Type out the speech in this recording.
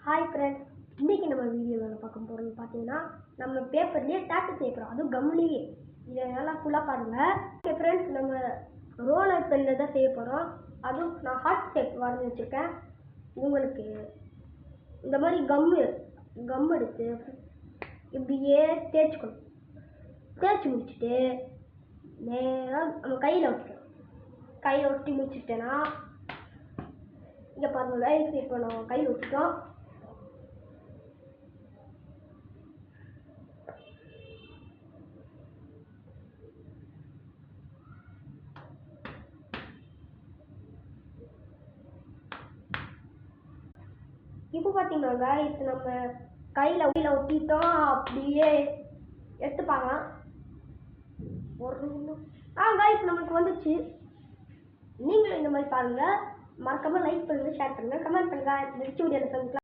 Hi friends, இன்றைக்கி நம்ம வீடியோவில் பார்க்க போகிறோம்னு பார்த்தீங்கன்னா நம்ம பேப்பர்லேயே டேட்டு செய்ய போகிறோம், அதுவும் கம்லேயே. இதை நல்லா ஃபுல்லாக பாருங்கள். ஓகே ஃப்ரெண்ட்ஸ், நம்ம ரோலர் பென்னில் தான் செய்ய போகிறோம். அதுவும் நான் ஹார்ட் ஷேப் வரைஞ்சி வச்சுருக்கேன். உங்களுக்கு இந்த மாதிரி கம் எடுத்து இப்படியே தேய்ச்சிக்கணும். தேய்ச்சி முடிச்சுட்டு நேராக நம்ம கையில் ஒட்டி முடிச்சுட்டேன்னா இங்கே பாருங்கள் லைஃப் இப்போ நம்ம கையில் ஒட்டிட்டோம். இப்போ பார்த்தீங்கன்னா கைஸ் நம்ம கையில் ஒட்டிட்டோம். அப்படியே எடுத்துப்பாங்க ஒரு கைஸ் நம்மளுக்கு வந்துச்சு. நீங்களும் இந்த மாதிரி பாருங்கள். மறக்காமல் லைக் பண்ணுங்கள், ஷேர் பண்ணுங்கள், கமெண்ட் பண்ணுங்கள். நெக்ஸ்ட் வீடியோவில் சந்திக்கலாம்.